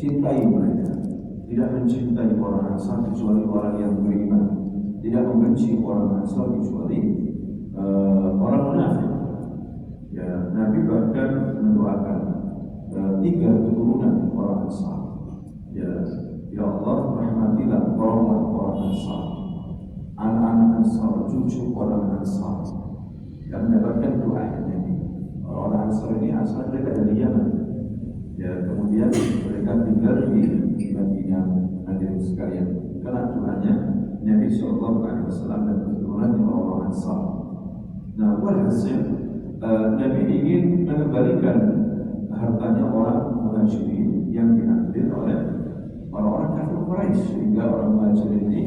cintai mereka, tidak mencintai orang Ansar kecuali orang yang beriman, tidak membenci orang Ansar kecuali orang munafik. Ya, Nabi bahkan mendoakan 3 keturunan orang Ansar. Ya Allah, rahmatilah orang Ansar, anak-anak Ansar, cucu orang Ansar, yang mendapatkan doa Nabi. Orang Ansar ini asal mereka dari Yaman. Ya, kemudian mereka tinggal di Madinah, hadirin sekalian. Karena doanya Nabi SAW dan keturunannya orang Ansar. Nah, walhasil Nabi ingin mengembalikan hartanya orang Muhajirin yang diambil oleh orang-orang kafir Quraisy, sehingga orang Muhajirin ini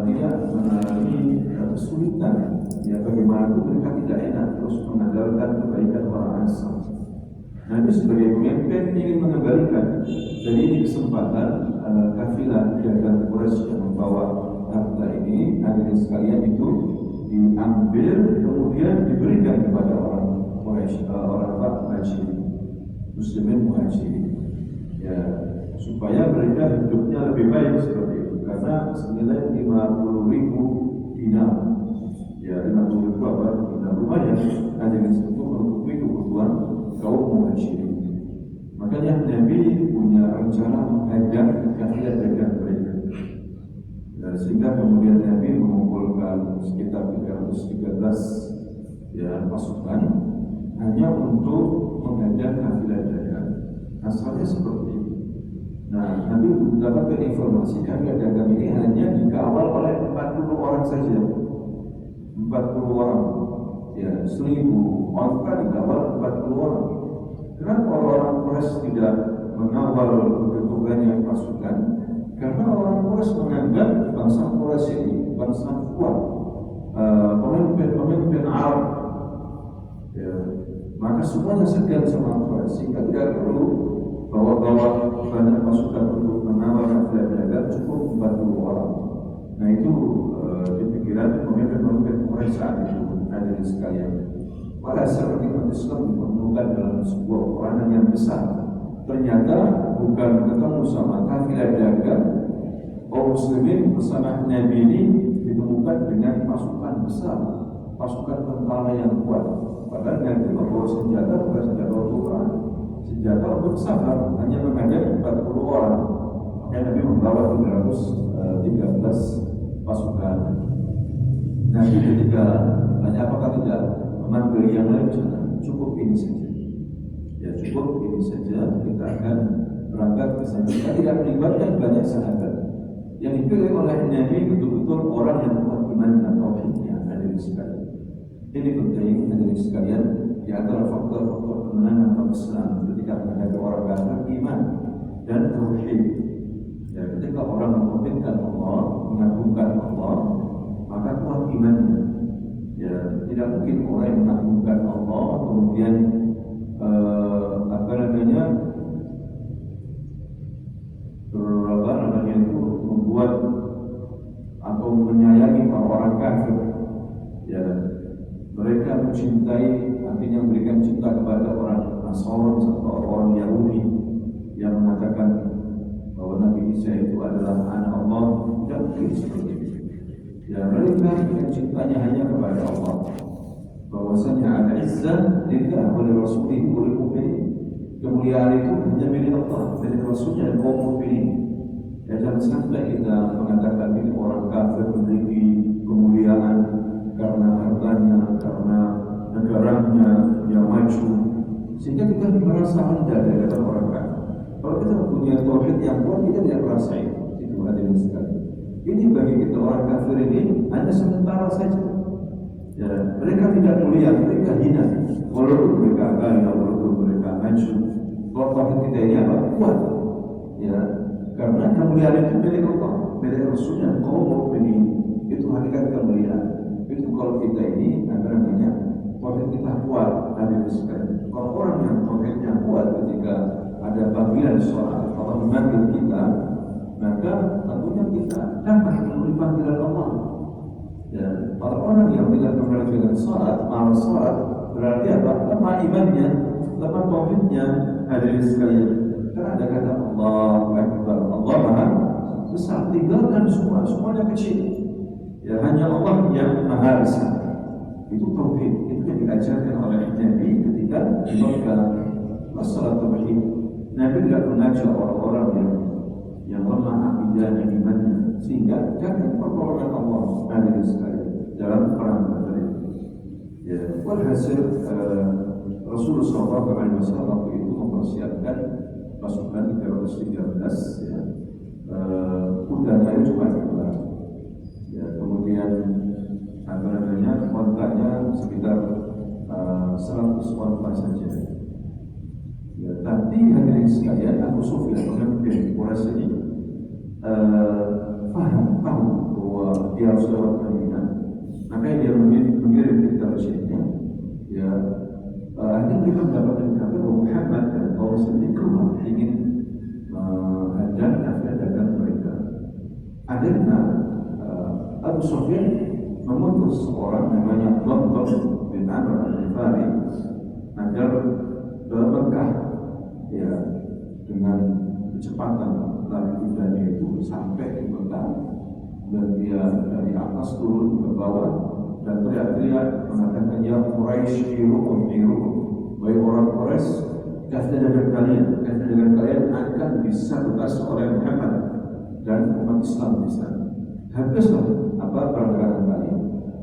tidak mengalami kesulitan. Ya, bagaimana mereka tidak enak terus mengandalkan kebaikan orang Ansar. Nabi sebagai pemimpin ingin mengembalikan. Jadi ini kesempatan kafilah dagang Quraisy yang membawa harta ini, hadirin sekalian, itu diambil kemudian diberikan kepada orang Quraisy, orang Muhajirin, Muslimin Muhajirin, ya, supaya mereka hidupnya lebih baik seperti itu. Karena senilai 50.000 dinar, ya 50.000 apa? Dinar lumayan, hadirin sekalian, menutupi kebutuhan kaum Muhajirin. Makanya Nabi punya rencana mengajak kafilah dagang mereka. Sehingga kemudian Nabi mengumpulkan sekitar 313 pasukan hanya untuk mengajak kafilah dagang. Asalnya seperti itu. Nah, Nabi mendapatkan informasi kafilah dagang ini hanya dikawal oleh 40 orang saja. 40 orang. Ya, 1.000 orang dikawal 40 orang. Kenapa orang Quraisy tidak mengawal begitu banyak pasukan? Karena orang Quraisy menganggap bangsa Quraisy ini bangsa kuat, pemimpin Arab, ya, maka semuanya segan sama Quraisy, sehingga tidak perlu bawa banyak pasukan untuk mengawal kafilah dagang, cukup 40 orang. Nah, itu di pikiran pemimpin Quraisy saat itu, hadirin sekalian. Walhasil umat Islam diperlukan dalam sebuah peranan yang besar. Ternyata bukan ketemu sama kafilah dagang, kaum muslimin bersama Nabi ini ditemukan dengan pasukan besar, pasukan tentara yang kuat. Padahal Nabi membawa senjata bukan senjata untuk perang, senjata untuk safar, hanya menghadapi 40 orang. Maka Nabi membawa 313 pasukan. Nabi ketika tanya apakah tidak memanggil yang lain, cukup ini saja. Ya, cukup ini saja, kita akan berangkat ke sana. Kita tidak melibatkan banyak sahabat. Yang dipilih oleh Nabi betul-betul orang yang kuat iman dan tauhidnya, hadirin sekalian. Ini penting, hadirin sekalian, di antara faktor-faktor kemenangan Islam ketika menghadapi orang kafir, iman dan tauhid. Ya, ketika orang mengagungkan Allah, mengagungkan Allah, maka kuat imannya. Ya, tidak mungkin orang yang mengagungkan Allah kemudian itu membuat atau menyayangi orang kafir. Ya, mereka mencintai, artinya memberikan cinta kepada orang Nasrani atau orang Yahudi yang mengatakan bahwa Nabi Isa itu adalah anak Allah, tidak mungkin seperti itu. Ya, mereka yang cintanya hanya kepada Allah. Bahwasanya ada izzah lillah wa lirasulihi wa lilmu'minin. Kemuliaan itu hanya milik Allah, milik Rasulnya dan kaum mukminin. Ya, jangan sampai kita mengatakan ini orang kafir memiliki kemuliaan karena hartanya, karena negaranya yang maju, sehingga kita merasa rendah dari orang kafir. Kalau kita mempunyai tauhid yang kuat, kita tidak merasa itu hadirin sekalian. Ini bagi kita orang kafir ini hanya sementara saja. Ya, mereka tidak mulia, mereka hina. Walaupun mereka kaya, walaupun mereka maju, kalau tauhid kita ini apa? Kuat. Ya, karena kemuliaan itu milik Allah, milik Rasulnya, kaum mukminin. Itu hakikat kemuliaan. Itu kalau kita ini namanya tauhid kita kuat, hadirin sekalian. Kalau orang yang tauhidnya kuat ketika ada panggilan sholat, Allah memanggil kita, maka tentunya kita dapat memenuhi panggilan Allah. Ya, kalau orang yang tidak memperhatikan sholat, malas sholat, berarti apa? Lemah imannya, lemah tauhidnya, hadirin sekalian. Karena ada kata Allah Akbar, Allah Maha Besar. Tinggalkan semuanya kecil. Ya, hanya Allah yang Maha Besar. Itu tauhid. Itu yang diajarkan oleh Nabi ketika di Makkah. Masalah tauhid. Nabi tidak mengajak orang-orang yang lemah akidahnya, imannya, sehingga jangan pertolongan Allah dari sekali dalam perang Badar. Ya, walhasil Rasulullah SAW waktu itu mempersiapkan pasukan 313 ya. Kudanya itu cuma 2 ya, kemudian kontanya sekitar 100 onta saja ya. Tapi hadirin sekalian, Abu Sufyan pemimpin Quraisy ini tahu bahwa dia harus lewat Madinah, maka dia mengirim intelijennya ya. Akhirnya mereka mendapatkan kabar bahwa Muhammad dan kaum muslimin keluar ingin menghadang nafkah dagang mereka. Akhirnya Abu Sufyan mengutus seorang namanya Dhamdam bin Amr al-Ghifari agar ke Mekah ya, dengan kecepatan lari kudanya itu sampai di Mekah, dan dia dari atas turun ke bawah dan teriak-teriak mengatakan, ya Quraisy irukum, baik orang Quraisy, kafir dengan kalian akan disabotase oleh Muhammad dan umat Islam di sana. Habislah perdagangan kalian.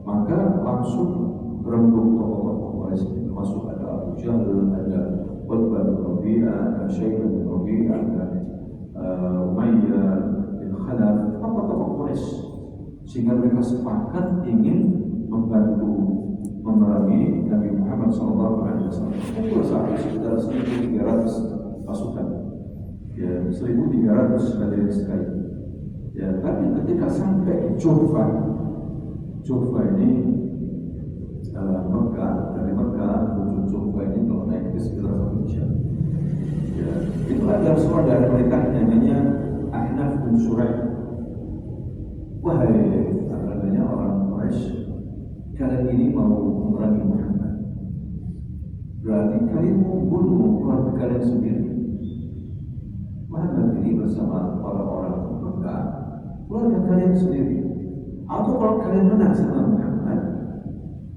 Maka langsung berembuk tokoh-tokoh Quraisy, termasuk ada Abu Jahl, ada Utbah bin Rabi'ah, ada Syaibah bin Rabi'ah, ada Umayyah bin Khalaf, tokoh-tokoh Quraisy, sehingga mereka sepakat ingin membantu memerangi Nabi Muhammad SAW. Itu sampai sekitar 1.300 pasukan, ya 1.300 dari sekali. Ya, tapi ketika sampai Juhfa ini Mekah, dari Mekah menuju Juhfa ini kalau naik ke sekitar 1 jam. Ya, itu ada seorang dari mereka namanya Ahnaf bin Shuraih. Wahai orang Quraisy, kalian ini mau memerangi Muhammad, berarti kalian mau bunuh keluarga kalian sendiri. Muhammad ini bersama orang-orang Mekah, keluarga kalian sendiri. Atau kalau kalian menang sama Muhammad,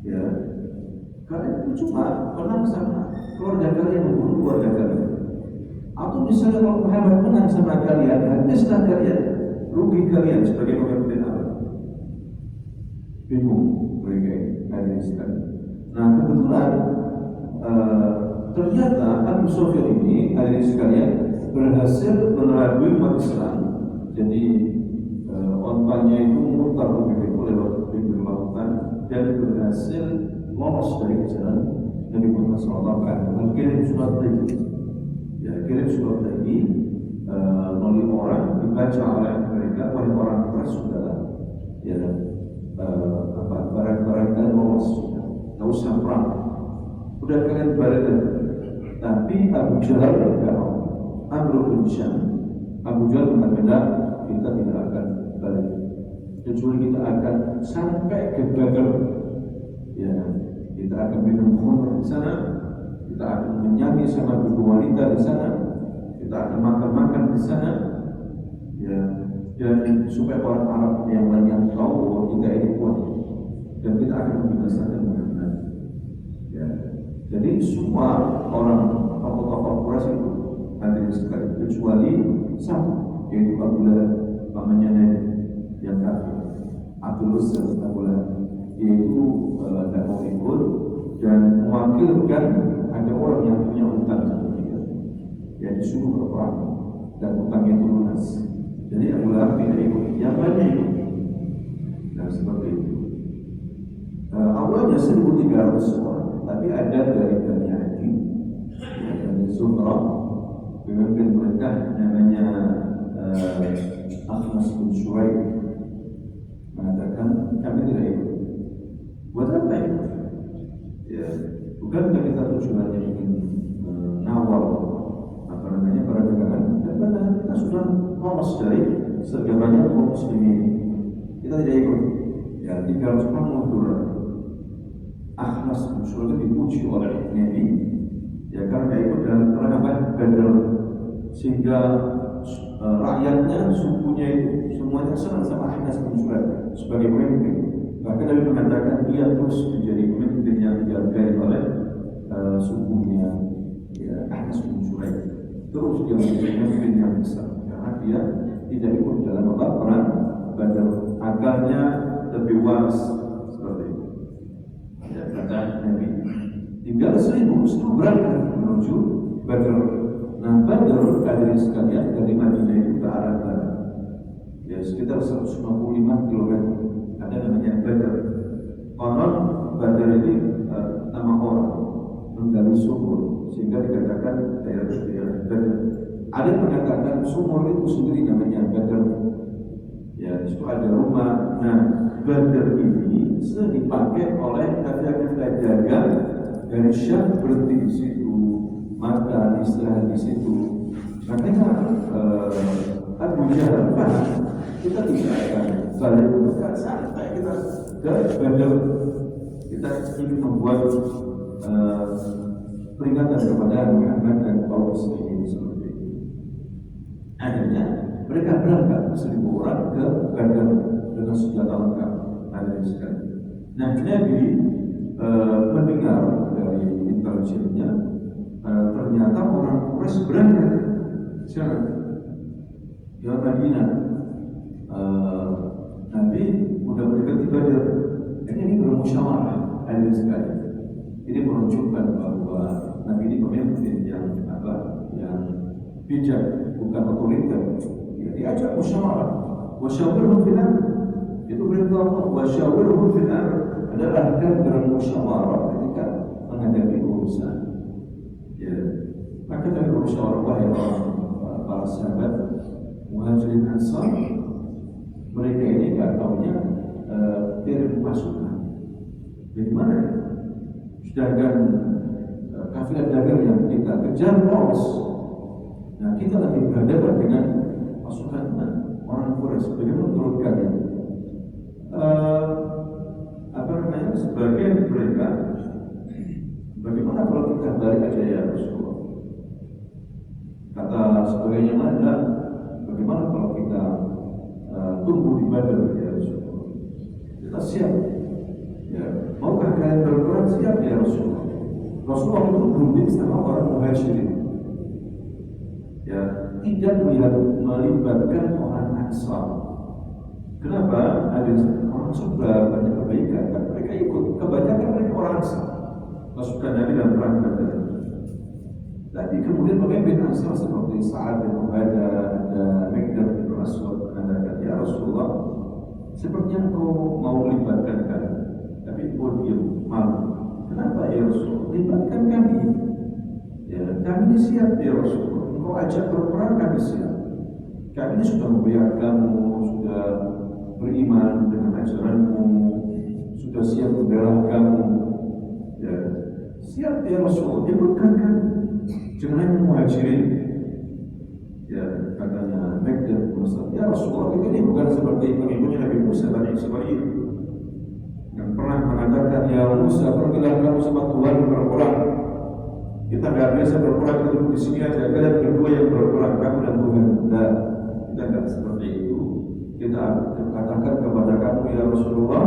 ya kalian cuma menang sama keluarga kalian, membunuh keluarga kalian. Atau misalnya kalau Muhammad menang sama kalian, habislah kalian, rugi kalian sebagai pemimpin Allah. Bingung mereka hari sekali. Nah kebetulan ternyata Abu Sufyan ini hari sekalian berhasil mengelabui umat Islam. Jadi ontanya itu mutar lewat pinggir lautan dan berhasil lolos dari kejaran Nabi Muhammad SAW. Kirim surat lagi, ya kirim surat lagi melalui orang, dibaca oleh mereka, wahai orang Quraisy, sudahlah, ya barang-barang kalian lolos, nggak usah perang, udah kalian balik. Tapi Abu Jahal dan Amr bin Hisham, Abu Jahal mengatakan kita tidak akan balik, kecuali kita akan sampai ke Badar. Ya, kita akan minum khamr di sana, kita akan menyanyi sama ibu wanita di sana, kita akan makan di sana. Ya, dan supaya orang Arab yang lain tahu bahwa kita ini kuat dan kita akan membinasakan Muhammad. Ya, jadi semua orang tokoh-tokoh Quraisy itu hadir sekali, kecuali satu, yaitu Abu Lahab, pamannya Nabi yang kafir, Abdul Uzza, Abu Lahab, yaitu tidak mau ikut dan mewakilkan ada orang yang punya hutang seperti dia, yang disuruh berperang dan hutangnya itu lunas. Jadi Abu Lahab tidak ikut, yang lainnya ikut. Nah seperti itu. Awalnya 1.300 orang, tapi ada dari Bani Adi, dari Zuhrah, pemimpin mereka namanya Akhnas bin Shuraih, mengatakan kami tidak ikut. Buat apa itu? Ya, bukankah kita tujuannya ingin mengawal perdagangan, dan padahal kita sudah lolos dari segalanya kaum muslimin, kita tidak ikut. Ya, 300 orang mundur. Akhlas bin Shuraih dipuji oleh Nabi, ya karena ikut dalam perang Badar. sehingga rakyatnya, sukunya itu semuanya senang sama Ahnas bin Suraid sebagai pemimpin. Bahkan Nabi mengatakan dia terus menjadi pemimpin yang dihargai oleh sukunya, ya, Ahnas bin Suraid. Terus dia menjadi pemimpin yang besar karena dia tidak ikut dalam perang Badar, akalnya lebih was seperti itu. Ya, kata Nabi, tinggal 1.000 berangkat menuju Badar. Nah, Badar hadirin sekalian dari Madinah itu ke arah barat, ya sekitar 155 km. Ada namanya Badar. Konon Badar ini nama orang menggali sumur sehingga dikatakan daerah Badar. Ada yang mengatakan sumur itu sendiri namanya Badar. Ya, di situ ada rumah. Nah, Badar ini sering dipakai oleh kafilah-kafilah dagang dari Syam berhenti di situ, makan, istirahat di situ. Makanya Abu Jahal kita tidak akan balik bukan santai kita ke Badar. Kita ingin membuat peringatan kepada Muhammad dan kaum muslimin seperti itu. Akhirnya mereka berangkat 1.000 orang ke Badar dengan senjata lengkap. Nah, Nabi mendengar dari intelijennya ternyata orang Quraisy berangkat sekarang ke Madinah. Nabi sudah mendekati Badar. Ini bermusyawarah ada sekali. Ini menunjukkan bahwa Nabi ini pemimpin yang bijak, bukan otoriter. Ya, diajak musyawarah. Wasyawirhum fil amr. Itu perintah Allah. Wasyawirhum fil amr adalah kan bermusyawarah ketika menghadapi urusan. Ya, maka Nabi bermusyawarah, wahai para sahabat Muhajirin Ansar, mereka ini nggak taunya kirim pasukan. Bagaimana? Sedangkan kafilah dagang yang kita kejar lolos. Nah, kita lagi berhadapan dengan pasukan orang Quraisy. Bagaimana menurut kalian? Sebagian mereka, bagaimana kalau kita balik aja ya Rasulullah? Kata sebagainya mana? Bagaimana kalau kita tunggu di Badar ya Rasulullah? Kita siap. Ya, maukah kalian berperang? Siap ya Rasulullah. Rasulullah itu berunding sama orang Muhajirin. Ya, tidak melibatkan orang Ansar. Kenapa? Ada orang sebelah banyak kebaikan, kan mereka ikut. Kebanyakan mereka orang Ansar. Pasukan Nabi dalam perang Badar. Tapi kemudian pemimpin Ansar seperti Sa'ad bin Ubadah dan Miqdad bin Aswad mengatakan, ya Rasulullah, sepertinya engkau mau melibatkan kami, tapi engkau diam, malu. Kenapa ya Rasulullah? Libatkan kami. Ya, kami ini siap ya Rasulullah. Engkau ajak berperang, kami siap. Kami ini sudah membayar kamu, sudah beriman dengan ajaranmu, sudah siap membela kamu. Ya, siap ya Rasulullah. Libatkan kami. Jangan hanya Muhajirin. Ya, katanya Miqdad bin Aswad, ya Rasulullah, kita ini bukan seperti pengikutnya Nabi Musa Bani Israil yang pernah mengatakan, ya Musa, pergilah kamu sama Tuhan berperang. Kita nggak biasa berperang, kita duduk di sini aja. Kalian berdua yang berperang, kamu dan Tuhan. Nah, kita nggak seperti itu. Kita katakan kepada kamu, ya Rasulullah,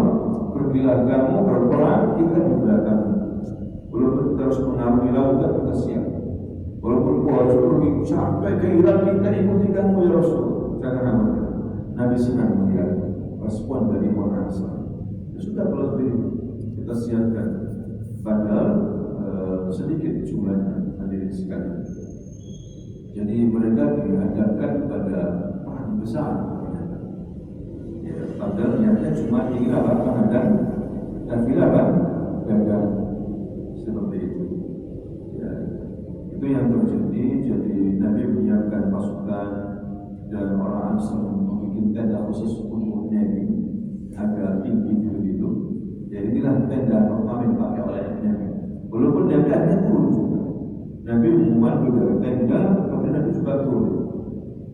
pergilah kamu berperang, kita di belakang. Walaupun kita harus mengarungi lautan, kita siap. Walaupun kuasa pergi sampai ke Irak, kita ikuti kamu ya Rasul. Jangan khawatir. Nabi senang melihat respon dari orang Ansar. Ya sudah, kalau kita siapkan. Padahal sedikit jumlahnya hadirin sekalian. Jadi mereka dihadapkan pada perang besar. Ya, padahal niatnya cuma ingin menghadang kafilah dagang seperti itu. Ya, itu yang terjadi. Jadi Nabi menyiapkan pasukan dan orang Ansar membuat tenda khusus untuk Nabi agak tinggi begitu. Jadi inilah tenda pertama yang dipakai oleh Nabi. Walaupun Nabi akhirnya turun juga. Nabi memandu dari tenda, kemudian Nabi juga turun.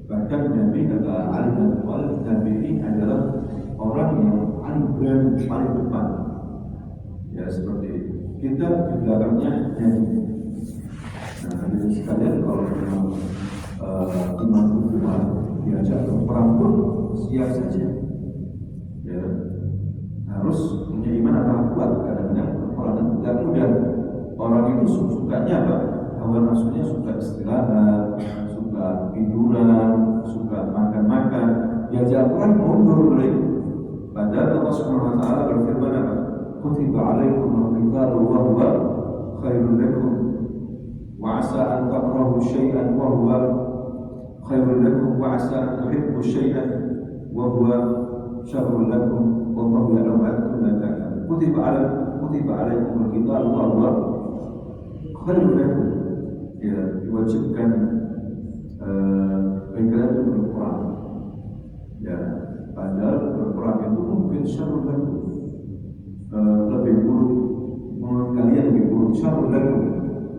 Bahkan Nabi kata Ali bin Abi Thalib, Nabi ini adalah orang yang paling berani, paling depan. Ya seperti itu. Kita di belakangnya Nabi. Nah, hadirin sekalian, kalau memang iman kuat, diajak ke perang pun siap saja. Ya, harus punya iman apa kuat. Kadang-kadang peperangan tidak mudah. Orang itu sukanya apa? Hawa nafsunya suka istirahat, suka tiduran, suka makan-makan. Diajak perang mundur dari. Padahal Allah Subhanahu Wa Taala berfirman apa? Kutiba alaikum al-qitalu wa huwa khairul lakum wa asa an takrahu syai'an wa huwa khairul lakum wa asa an tuhibbu syai'an wa huwa syarrul lakum wallahu ya'lamu ma antum la ta'lamun. Kutiba alaikum al-qitalu wa huwa khairul lakum. Ya, diwajibkan bagi kalian untuk berperang. Ya, padahal berperang itu mungkin syarrul lakum, lebih buruk, menurut kalian lebih buruk, syarrul lakum.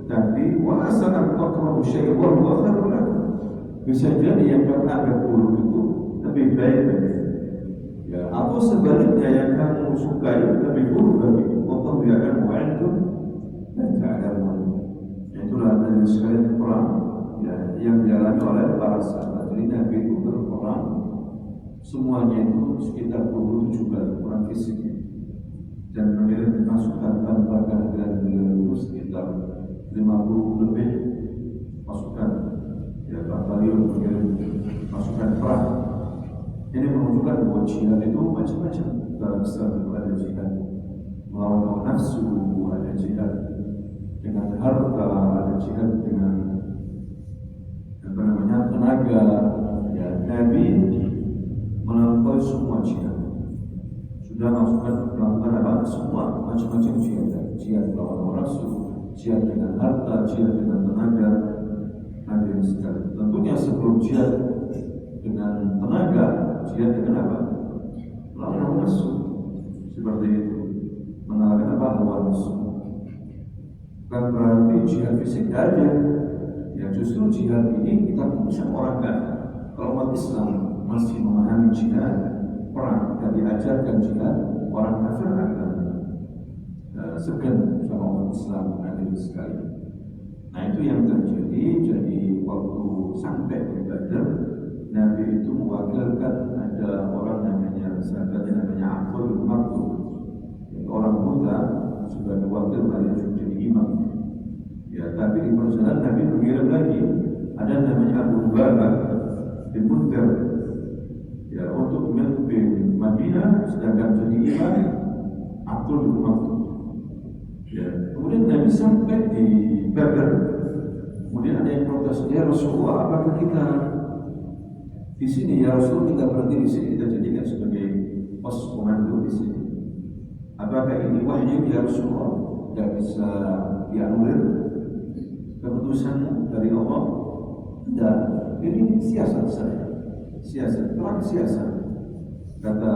Tapi wa asa an takrahu syai'an wa huwa khairul lakum. Bisa jadi yang kamu anggap buruk itu lebih baik bagi, ya, atau sebaliknya yang kamu sukai lebih buruk bagi. Wallahu ya'lamu wa antum la ta'lamun. Itulah dari sekalian perang, ya, yang dialami oleh para sahabat. Jadi Nabi itu berperang semuanya itu sekitar 27 kali perang fisiknya, dan mengirim pasukan tanpa kehadiran beliau itu sekitar 50 lebih pasukan, ya, batalion mengirim pasukan perang. Ini menunjukkan bahwa jihad itu macam-macam. Dalam Islam itu ada jihad melawan hawa nafsu, ada jihad dengan harta, ada jihad dengan tenaga. Ya, Nabi melampaui semua jihad. Sudah melakukan apa? Semua macam-macam jihad. Jihad melawan hawa nafsu, jihad dengan harta, jihad dengan tenaga. Hadirin sekalian, tentunya sebelum jihad dengan tenaga, jihad dengan apa? Melawan hawa nafsu. Seperti itu, mengalahkan apa? Hawa nafsu. Bukan berarti jihad fisik aja. Ya, justru jihad ini kita bisa orang kafir. Kalau umat Islam masih memahami jihad perang dan diajarkan jihad, orang kafir akan segan sama umat Islam. Hadirin sekalian. Nah, itu yang terjadi. Jadi waktu sampai di Badar, Nabi itu mewakilkan, ada orang namanya sahabatnya namanya Abdul bin Maktum, orang buta, sebagai wakil maju jadi imam. Ya, tapi di perjalanan Nabi mengirim lagi ada namanya Abu Bakar bin Mundir, ya, untuk memimpin Madinah, sedangkan jadi imam Abdul bin Maktum. Ya, kemudian Nabi sampai di Badar, kemudian ada yang protes, ya Rasulullah, apakah kita di sini, ya Rasul, kita berhenti di sini, kita jadikan sebagai pos komando di sini. Apakah ini wahyu, ya Rasulullah? Tidak bisa dianulir keputusanmu dari Allah? Tidak, ini siasat saya, perang siasat. Kata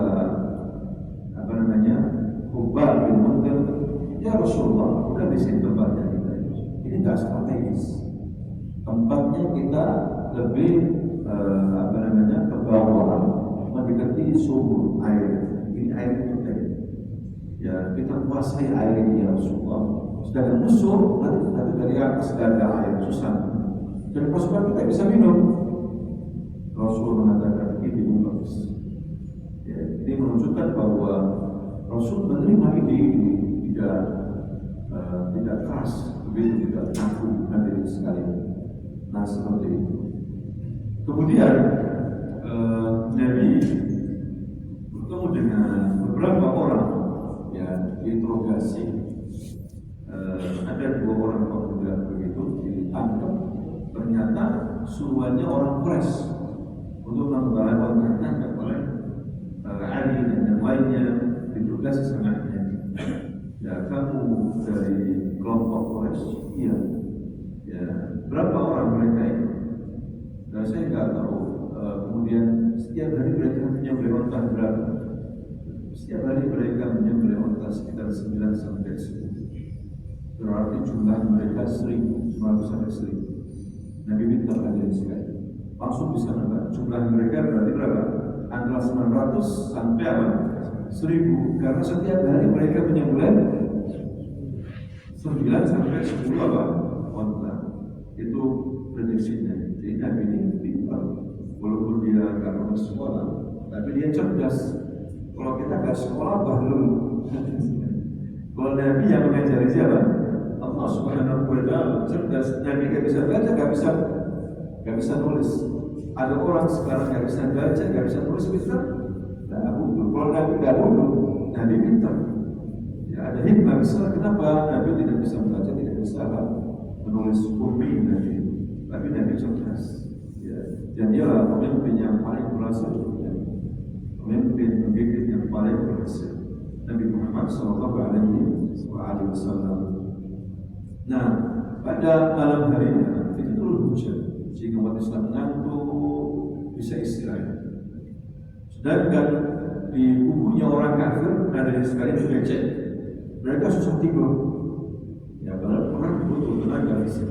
apa namanya, Hubal bin Mundir, ya Rasulullah, bukan di sini tempatnya kita. Ini tidak strategis. Tempatnya kita lebih ke bawah, mendekati sumber air. Ini air putih. Ya, kita kuasai air ini, ya Rasulullah. Sedangkan musuh nanti dari atas ada air, susah. Dan pasukan kita bisa minum. Rasul mengatakan ini bagus. Ya, ini menunjukkan bahwa Rasul menerima ide ini tidak keras, begitu, tidak kaku. Hadirin sekalian. Nah, seperti itu. Kemudian Nabi bertemu dengan beberapa orang, ya, diinterogasi. Ada 2 orang pemuda begitu ditangkap. Ternyata suruhannya orang Quraisy untuk menangkap oleh Ali dan yang lainnya, ditugasi sama Nabi. Ya, kamu dari kelompok Quraisy? Iya. Ya, berapa orang mereka itu? Saya nggak tahu. Kemudian setiap hari mereka menyembelih unta berapa? Setiap hari mereka menyembelih unta sekitar 9 sampai 10. Berarti jumlah mereka 1.000, 900 sampai 1.000. Nabi minta hadirin sekalian, langsung bisa nambah. Jumlah mereka berarti berapa? Antara 900 sampai apa? 1.000. Karena setiap hari mereka menyembelih 9 sampai 10 apa? Unta. Itu prediksinya. Jadi Nabi ini nggak pernah sekolah, tapi dia cerdas. Kalau kita nggak sekolah, bahlul. Kalau Nabi yang mengajari siapa? Allah Subhanahu wa Ta'ala, cerdas. Nabi nggak bisa baca, nggak bisa nulis. Ada orang sekarang nggak bisa baca, nggak bisa nulis, pintar. Nah, kalau Nabi nggak bodoh, Nabi pintar. Ya, ada hikmah besar. Kenapa Nabi tidak bisa membaca, tidak bisa menulis ummi Nabi, tapi Nabi cerdas. Ya, dan dia lah pemimpin yang paling berhasil, ya. Pemimpin yang paling berhasil, Nabi Muhammad SAW. Nah, pada malam harinya itu turun hujan, sehingga umat Islam ngantuk bisa istirahat. Sedangkan di kubunya orang kafir ada yang sekali becek, mereka susah tidur. Ya, kalau orang butuh tenaga fisik.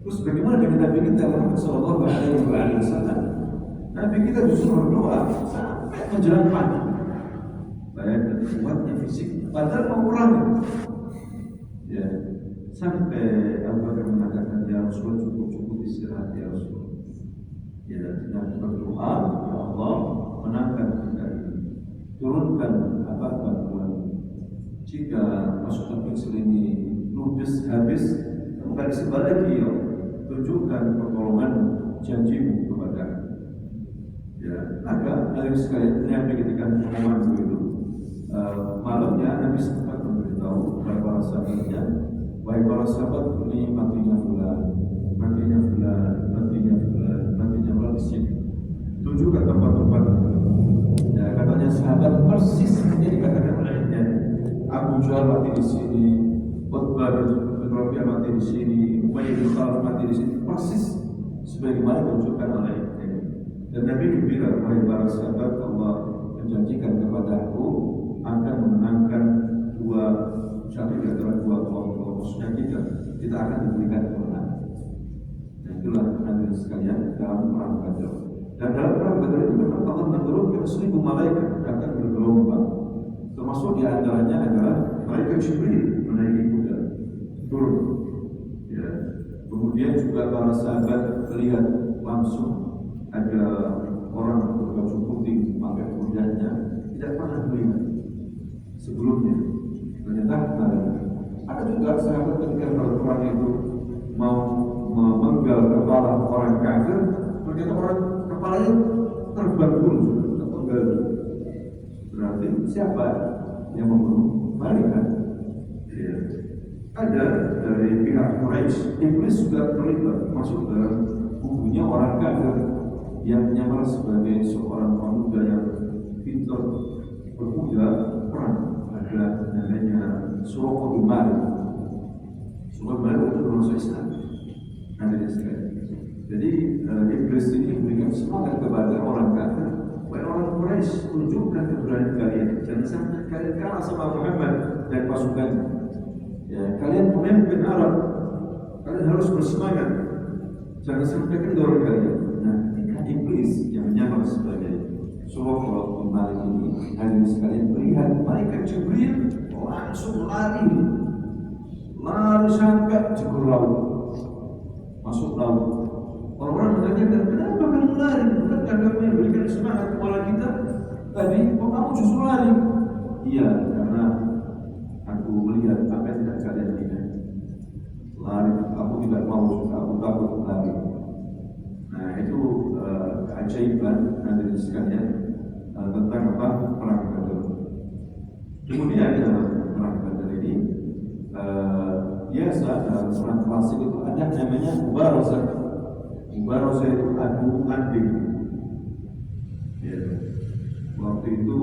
Terus bagaimana dengan Nabi kita Muhammad Sallallahu Alaihi Wasallam? Nabi kita justru berdoa sampai menjelang pagi. Bayangkan kuatnya fisik, padahal mengurangi. Ya, sampai Abu Bakar mengatakan, ya Rasulullah, cukup istirahat ya Rasulullah. Ya, dan berdoa, ya Allah, menangkan kita ini, turunkan bantuan. Jika pasukan kecil ini ludes habis, bukan disebut lagi, ya, tunjukkan pertolongan janjimu kepada. Ya, maka dari sekalian Nabi ketika pengumuman itu, malamnya Nabi sempat memberitahu kepada para sahabatnya, wahai para sahabat, ini matinya fulan, matinya di sini. Tunjukkan tempat-tempat. Ya, katanya sahabat persis yang dikatakan olehnya. Abu Jahal mati di sini, Utbah bin Rabi'ah mati di sini, Umayyah bin Khalaf mati di sini, persis sebagaimana ditunjukkan oleh ini. Dan Nabi gembira, wahai para sahabat, Allah menjanjikan kepadaku akan memenangkan satu di antara dua kelompok musuhnya kita akan diberikan kemenangan. Dan itulah hadirin sekalian dalam perang Badar. Dan dalam perang Badar itu memang Allah menurunkan 1000 malaikat akan bergelombang. Termasuk di antaranya adalah malaikat Jibril menaiki kuda turun. Ya. Kemudian juga para sahabat melihat langsung ada orang berbaju putih pakai kudanya, tidak pernah melihat sebelumnya. Ternyata ada juga sahabat ketika perang itu mau memenggal kepala orang kafir, ternyata orang kepalanya terbang dulu, terpenggal. Berarti siapa yang membunuh? Malaikat. Ya. Ada dari pihak Quraisy, iblis juga terlibat masuk dalam kubunya orang kafir yang menyamar sebagai seorang pemuda yang pintar berkuda perang. Ada namanya Suraqah bin Malik. Suraqah bin Malik itu masuk Islam. Ada di sini. Jadi iblis ini memberikan semangat kepada orang kafir. Wahai orang Quraisy, tunjukkan keberanian kalian. Jangan sampai kalian kalah sama Muhammad dan pasukannya. Ya, kalian pemimpin Arab, kalian harus bersemangat. Jangan sampai kendor kalian. Nah, ketika iblis yang menyamar sebagai Suraqah bin Malik ini, hadirin sekalian, melihat malaikat Jibril langsung lari sampai jebur laut, masuk laut. Orang-orang menanyakan, kenapa kamu lari? Bukankah kamu yang berikan semangat kepada kita tadi? Kok kamu justru lari? Iya, karena aku melihat apa yang tidak kalian lihat. Lari, aku tidak mau, aku takut lari. Nah, itu keajaiban hadirin sekalian tentang apa? Perang Badar. Kemudian dalam perang Badar ini biasa dalam perang klasik itu ada namanya mubarazah. Mubarazah itu adu tanding. Ya. Waktu itu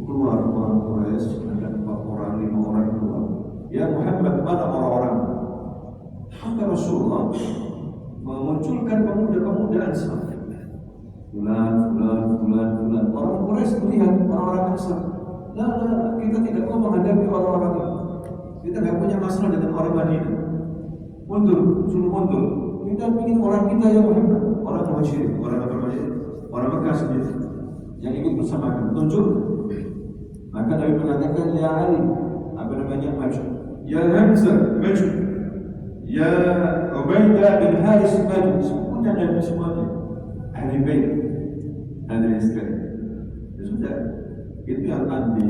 keluar orang Quraisy, ada 4 orang, 5 orang keluar. Ya Muhammad, mana orang-orang? Maka Rasulullah memunculkan pemuda-pemuda Ansar. Fulan. Orang Quraisy melihat orang-orang Ansar. Nah, kita tidak mau menghadapi orang-orang itu. Kita tidak punya masalah dengan orang Madinah. Suruh mundur. Kita ingin orang kita yang Muhammad, orang Muhajirin, orang apa Muhajirin, orang Mekah sendiri yang ikut bersama kami. Tunjuk. Maka Nabi mengatakan, ya Ali, apa namanya, maju. Ya Hamzah, maju. Ya Ubaidah bin Haris, maju. Semuanya Nabi semuanya ahli bait. hadirin sekalian. Ya sudah, itu yang tadi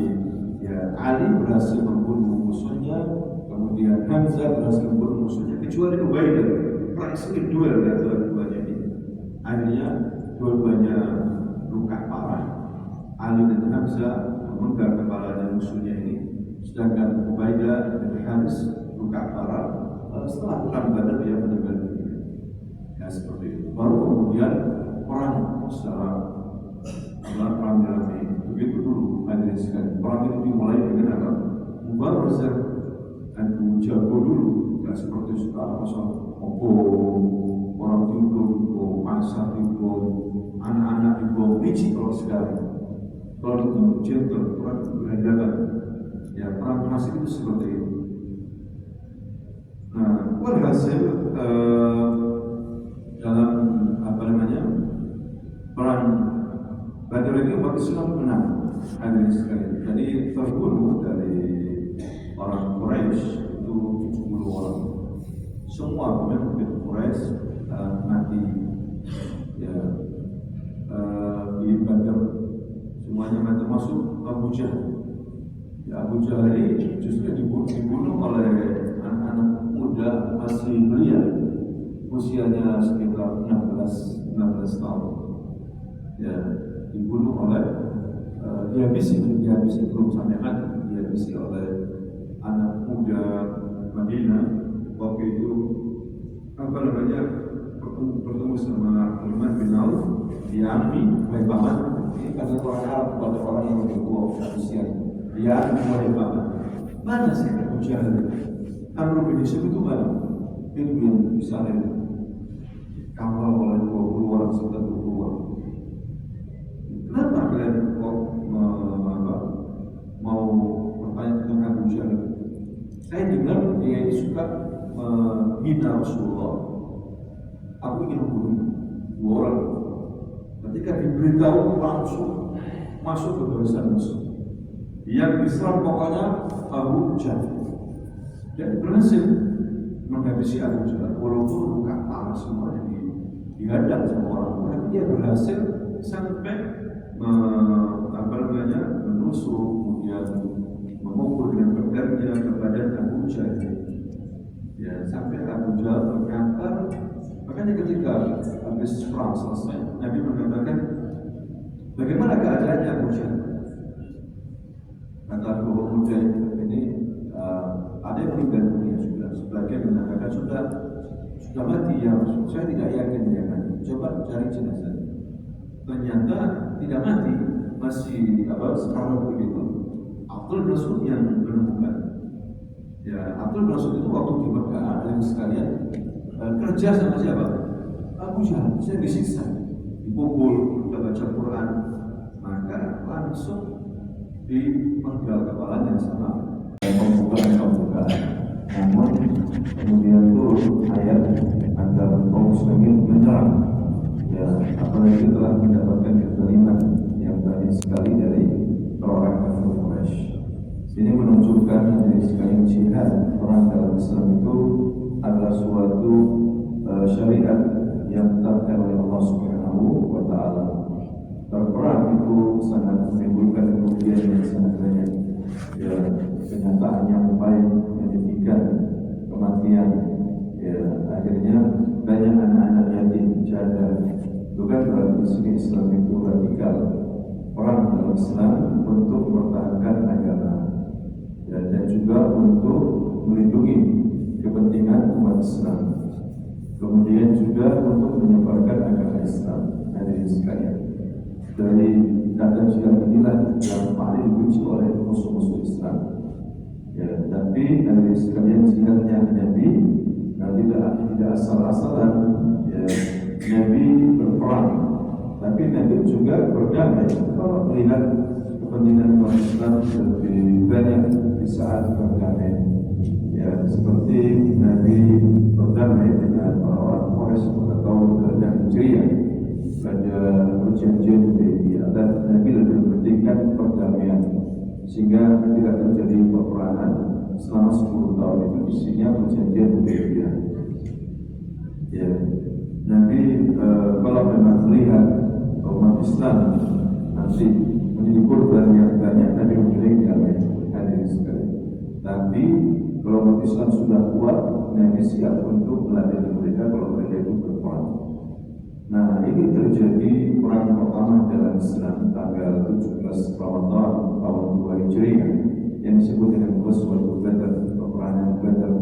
ya, Ali berhasil membunuh musuhnya, kemudian Hamzah berhasil membunuh musuhnya, kecuali Ubaidah perang sengit duel di antara keduanya ini. Akhirnya dua-duanya luka parah. Ali dan Hamzah memenggal kepalanya musuhnya ini, sedangkan Ubaidah dan Haris luka parah. Setelah perang Badar dia meninggal dunia. Ya seperti itu. Baru kemudian perang secara perang damai. Begitu dulu hadirin sekalian. Perang itu dimulai dengan apa? Mubarazah adu jago dulu. Tidak seperti sekarang pasal orang tidur, pasar tidur, anak-anak dibawa biji kalau sekarang. Kalau itu gentle, perang berhadapan. Ya perang klasik itu seperti itu. Nah, walhasil dalam apa namanya perang Badar ini umat Islam menang, hadirin sekalian. Jadi terbunuh dari orang Quraisy itu 70 orang. Semua pemimpin Quraisy mati. Ya, di Badar semuanya mati, termasuk Abu Jahal. Ya, Abu Jahal ini justru dibunuh oleh anak-anak muda masih belia, usianya sekitar 16 tahun. Ya, dibunuh oleh dihabisi belum sampai mati, dihabisi oleh anak muda Madinah. Waktu itu apa namanya bertemu sama Uthman bin Auf, dia Ammi, wahai paman. Ini kata orang Arab pada orang yang lebih tua usia. Dia Ammi, wahai paman. Mana sih Abu Jahal? Amr bin Hisham itu mana? Itu yang bisa kawal oleh 20 orang serta 20 orang. Kenapa kalian kok mau bertanya tentang Abu Jahal? Saya dengar dia ini suka menghina Rasulullah. Aku ingin membunuh 2 orang. Ketika diberitahu langsung masuk ke barisan musuh. Yang diserang pokoknya Abu Jahal. Dan berhasil menghabisi Abu Jahal. Walaupun luka parah semuanya dihadap sama orang, tapi dia berhasil sampai menusuk, kemudian memukul dengan pedangnya kepada Abu Jahal. Ya, sampai Abu Jahal terkapar. Makanya ketika habis perang selesai, Nabi mengatakan, bagaimana keadaannya Abu Jahal? Kata dua pemuda ini, ada yang meninggal dunia sudah. Sebagian mengatakan sudah mati ya Rasul. Saya tidak yakin dia mati. Coba cari jenazah. Ternyata tidak mati, masih sekarang begitu. Abdul Rasul yang menemukan. Ya, Abdul Rasul itu waktu di Mekah yang sekalian kerja sama siapa? Abu Jahal. Saya disiksa, dipukul, kita baca Quran, maka langsung dipenggal kepalanya sama pembukaan. Namun kemudian turun ayat agar kaum muslimin menyerang. Ya, apalagi telah mendapatkan kezaliman yang banyak sekali dari orang kafir Quraisy. Ini menunjukkan dari sekalian jihad perang dalam Islam itu adalah suatu syariat yang ditetapkan oleh Allah Subhanahu wa Ta'ala. Berperang itu sangat menimbulkan kerugian yang sangat banyak. Ya, kenyataan yang baik menyedihkan, kematian. Ya, akhirnya banyak anak-anak yatim, janda. Bukan berarti segi Islam itu radikal. Orang dalam Islam untuk mempertahankan agama, ya, dan juga untuk melindungi kepentingan umat Islam. Kemudian juga untuk menyebarkan agama Islam. Hadirin sekalian, dari kata jihad inilah yang paling dibenci oleh musuh-musuh Islam. Ya, tapi dari sekalian jihadnya Nabi, tidak asal-asalan. Ya, Nabi berperang, tapi Nabi juga berdamai. Kalau melihat kepentingan umat Islam lebih banyak di saat berdamai. Ya, seperti Nabi berdamai dengan orang-orang Quraisy atau dan Hijriah pada perjanjian Hudaybiyah, dan Nabi lebih mementingkan perdamaian sehingga tidak terjadi peperangan selama 10 tahun. Itu isinya perjanjian Hudaybiyah. Ya, Nabi kalau memang melihat umat Islam mesti menjadi korban yang banyak Nabi memilih damai hadirin sekalian. Tapi kalau umat Islam sudah kuat, Nabi siap untuk meladeni mereka kalau mereka itu berperang. Nah, ini terjadi perang pertama dalam Islam tanggal 17 Ramadan tahun 2 Hijriah yang disebut dengan Ghazwatul Badar, peperangan Badar.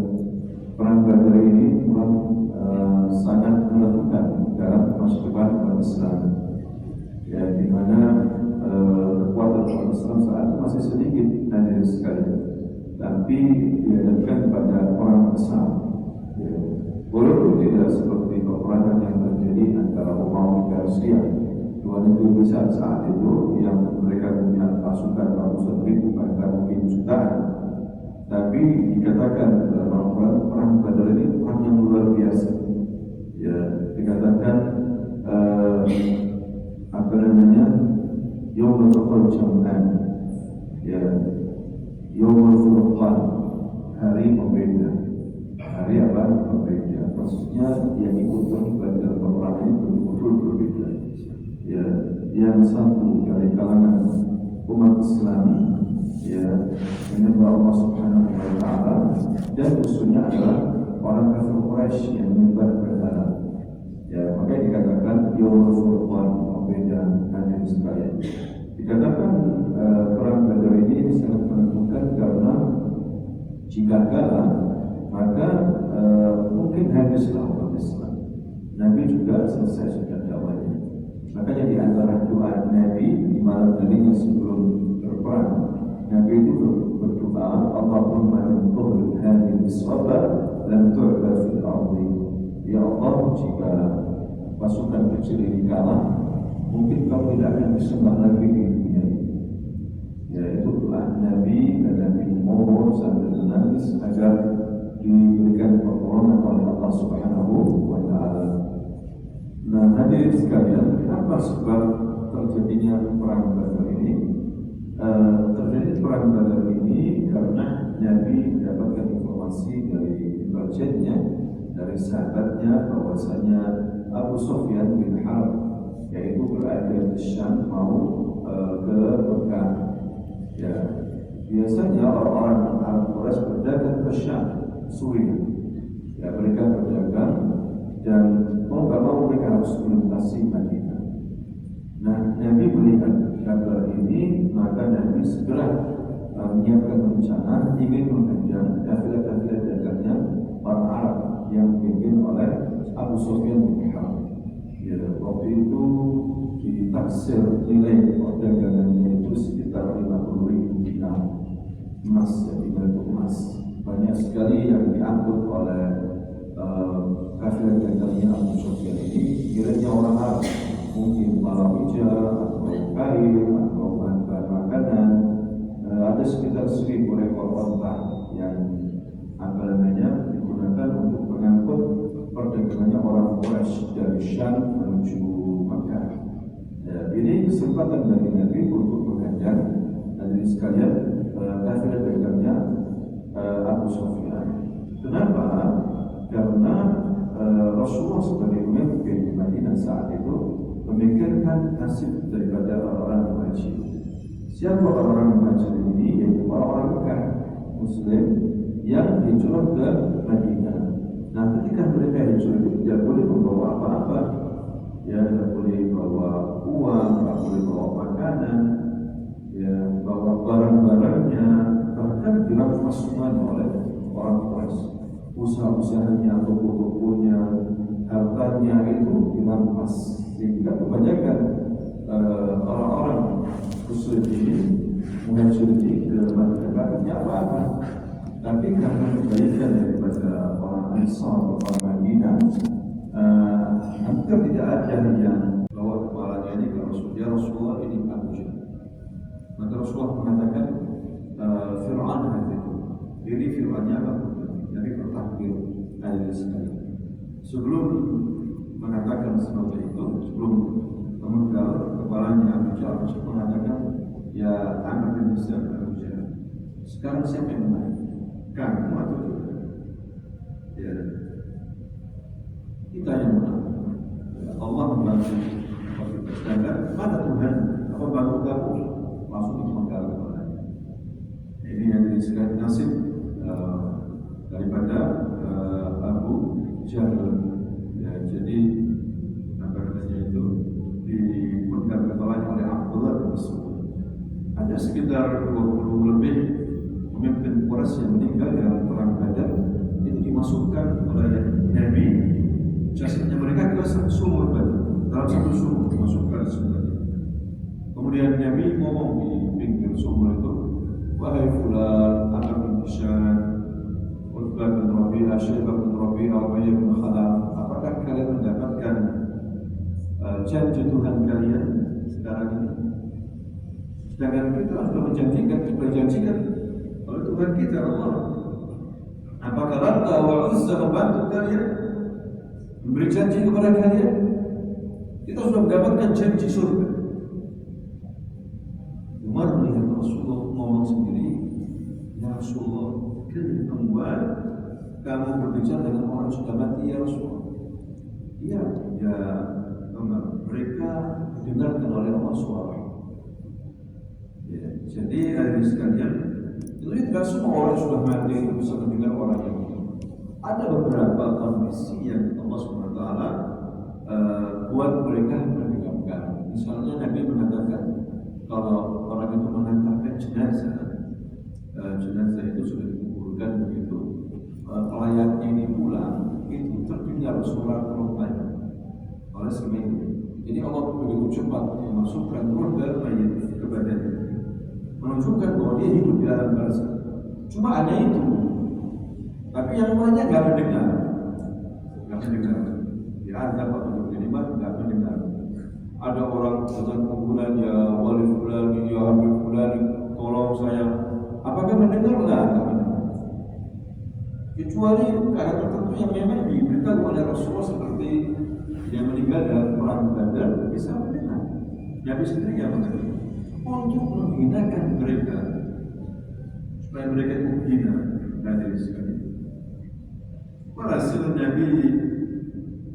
Perang Badar ini sangat menentukan dalam masa depan umat Islam. Ya, di mana kekuatan umat Islam saat itu masih sedikit hadirin sekalian, tapi dihadapkan pada perang besar. Ya. Walaupun tidak seperti peperangan yang terjadi antara Romawi dan Persia, dua negeri besar saat itu yang mereka punya pasukan ratusan ribu bahkan mungkin jutaan, tapi dikatakan dalam perang Badar ini perang yang luar biasa. Ya, dikatakan Yaumul Taqal Jam'an, ya, Yaumul Furqan, hari pembeda. Hari apa? Pembeda. Maksudnya yang ikut terlibat dalam peperangan itu betul-betul berbeda. Ya, yang satu dari kalangan umat Islam, ya, menyembah Allah Subhanahu wa Ta'ala, dan musuhnya adalah orang kafir Quraisy yang menyembah berhala. Ya, makanya dikatakan Yaumul Furqan, pembeda hadirin sekalian. Dikatakan perang Badar ini sangat menentukan karena jika kalah maka mungkin habislah umat Islam. Nabi juga selesai sudah dakwahnya. Makanya di antara doa Nabi di malam harinya sebelum berperang, Nabi itu berdoa, Allahumma in tughrid hadhihi as-sabah lam tu'bad fil ardi. Ya Allah, jika pasukan kecil ini kalah, mungkin kamu tidak akan disembah lagi di dunia ini. Ya, itu doa Nabi, dan Nabi mohon sambil menangis agar diberikan pertolongan oleh Allah Subhanahu wa Ta'ala. Nah, hadirin sekalian, kenapa sebab terjadinya perang Badar ini? Terjadi perang Badar ini karena Nabi mendapatkan informasi dari intelijennya, dari sahabatnya, bahwasanya Abu Sufyan bin Harb, yaitu berada di Syam, mau ke Mekah. Ya, biasanya orang-orang Arab Quraisy berdagang ke Syam, Suriah. Ya, mereka berdagang dan mau tak mau mereka harus melintasi Madinah. Nah, Nabi melihat kabar ini, maka Nabi segera menyiapkan rencana ingin menghadang kafilah-kafilah dagangnya orang Arab yang dipimpin oleh Abu Sufyan bin Harb. Ya, waktu itu ditaksir nilai perdagangannya itu sekitar 50.000 dinar emas, jadi bentuk emas. Banyak sekali yang diangkut oleh kafilah dagangnya Abu Sufyan ini, kiranya orang Arab, mungkin palawija atau kain atau bahan-bahan makanan. Ada sekitar 1.000 ekor onta yang digunakan untuk mengangkut perdagangannya orang Quraisy dari Syam menuju Makkah. Ya, ini kesempatan bagi Nabi untuk menghadang hadirin sekalian kafilah dagangnya Abu Sufyan. Kenapa? Karena Rasulullah sebagai pemimpin di Madinah saat itu memikirkan nasib daripada orang-orang muhajir. Siapa orang-orang muhajir ini? Yaitu orang-orang Mekah Muslim yang hijrah ke Madinah. Nah, ketika mereka hijrah itu tidak boleh membawa apa-apa. Ya, tidak boleh bawa uang, tidak boleh bawa makanan, ya, bawa barang-barangnya, bahkan dirampas semuanya oleh orang Quraisy. Usaha-usahanya, toko-tokonya, hartanya itu dirampas, sehingga kebanyakan orang-orang Muslim ini muhajir ke Madinah tidak apa-apa. Tapi karena kebaikan daripada orang Ansar, orang Madinah, hampir tidak ada yang bawa kepalanya ini ke Rasulullah. Ya Rasulullah, ini Abu Jahal. Maka Rasulullah mengatakan, Fir'aun itu. Jadi Fir'aunnya apa? Jadi bertakbir hadirin sekalian. Sebelum mengatakan seperti itu, sebelum memenggal kepalanya Abu Jahal, Rasulullah mengatakan, ya Amr bin Hisam Abu Jahal. Sekarang siapa yang menang? Kamu atau kita? Ya, kita yang menang. Allah membantu. Sedangkan mana Tuhan? Apa membantu kamu langsung dipenggal kepalanya. Ini yang disebut nasib daripada Abu Jahal. Ya, jadi apa namanya itu dipenggal kepalanya oleh Abdullah bin Mas'ud. Ada sekitar 20 lebih pemimpin Quraisy yang meninggal dalam perang Badar, itu dimasukkan oleh Nabi, jasadnya mereka ke sumur batu, dalam satu sumur dimasukkan semuanya. Kemudian Nabi ngomong di pinggir sumur itu, wahai fulan, Amr bin Hisham, Utbah bin Rabi'ah, Syaibah bin Rabi'ah, Umayyah bin Khalaf, apakah kalian mendapatkan janji Tuhan kalian sekarang ini? Sedangkan kita sudah menjanjikan oleh Tuhan kita Allah. Apakah Lata wa Uzza membantu kalian, memberi janji kepada kalian? Kita sudah mendapatkan janji surga. Umar melihat Rasulullah ngomong sendiri, ya Rasulullah, kemudian kamu berbicara dengan orang sudah mati ya Rasulullah. Iya, ya Umar, mereka didengarkan oleh Allah SWT. Ya, jadi hari sekalian, itu tidak semua orang sudah mati itu bisa mendengar orang yang ada beberapa kondisi yang Allah SWT buat mereka mendengarkan. Misalnya Nabi mengatakan kalau orang itu mengantarkan jenazah, jenazah itu sudah dikuburkan begitu, layaknya ini pulang itu terdengar suara korban oleh seminggu. Jadi Allah begitu cepat memasukkan roh ke mayat ke badannya, menunjukkan bahwa dia hidup di alam barzakh. Cuma hanya itu, tapi yang lainnya nggak mendengar, diazab atau dikirimat nggak mendengar. Ada orang dengan kuburan, ya wali fulani, ya habib fulani, tolong saya. Apakah mendengar? Nggak mendengar. Kecuali keadaan tertentu yang memang diberitahu oleh Rasulullah seperti yang meninggal dalam perang Badar bisa mendengar. Nabi sendiri yang mendengar. Untuk menghinakan mereka supaya mereka itu hina dari sekali. Walhasil Nabi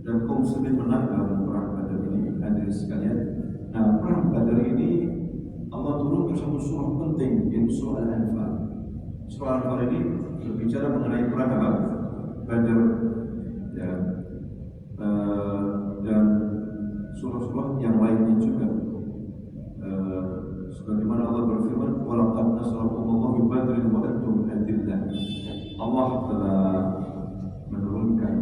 dan kaum muslimin menang dalam perang Badar ini, hadirin sekalian. Nah, perang Badar ini Allah turunkan satu surah penting, yaitu surah Al-Anfal. Surah Al-Anfal ini berbicara mengenai perang apa? Badar. Ya. Dan surah-surah yang lainnya juga. Sebagaimana Allah berfirman, walaqad nasarakumullahu bi badrin wa antum adillah. Allah telah menurunkan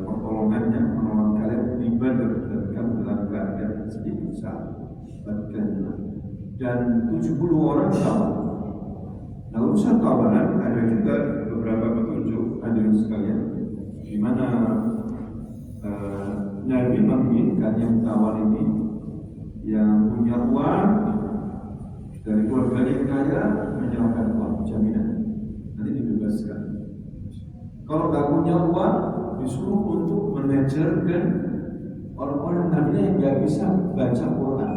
pertolongannya, menolong kalian di Badar dan kamu dalam keadaan sedikit sahabatkan. Dan 70 orang kawan. Nah, urusan kawanan ada juga beberapa petunjuk hadirin sekalian, di mana Nabi menginginkan yang kawan ini yang punya uang dari keluarga yang kaya menyerahkan uang jaminan, nanti dibebaskan. Kalau nggak punya uang disuruh untuk mengajarkan orang-orang Nabi yang nggak bisa baca Quran.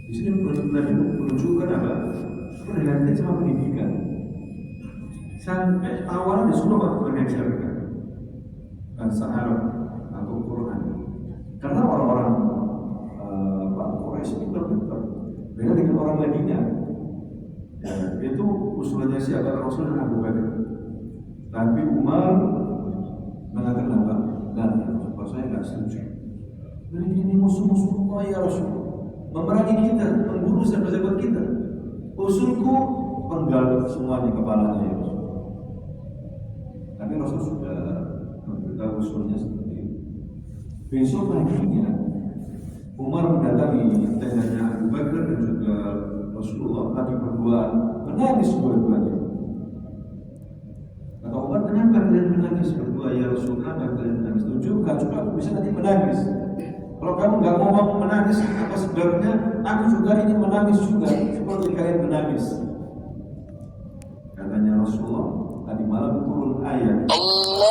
Di sini Nabi menunjukkan apa? Perhatian sama pendidikan. Sampai awal disuruh untuk mengajarkan bahasa Arab atau Quran. Karena orang-orang Quraisy itu pintar. Beda dengan orang Madinah. Ya, itu usulannya siapa? Rasul dan Abu Bakar. Tapi Umar mengatakan apa? Dan saya nggak setuju. Ini musuh-musuh Allah ya Rasul, memerangi kita, membunuh sahabat-sahabat kita. Usulku penggal semuanya kepalanya ya Rasul. Tapi Rasul sudah memberitahu usulnya seperti itu. Besok paginya Umar mendatangi tendanya Abu Bakar dan juga Rasulullah, tadi berduaan menangis dua-duanya. Kata Umar, kenapa kalian menangis berdua ya Rasulullah? Kenapa kalian menangis? Tunjukkan supaya aku bisa nanti menangis. Kalau kamu nggak mau menangis, apa sebabnya? Aku juga ingin menangis juga seperti kalian menangis. Katanya Rasulullah, tadi malam turun ayat. Allah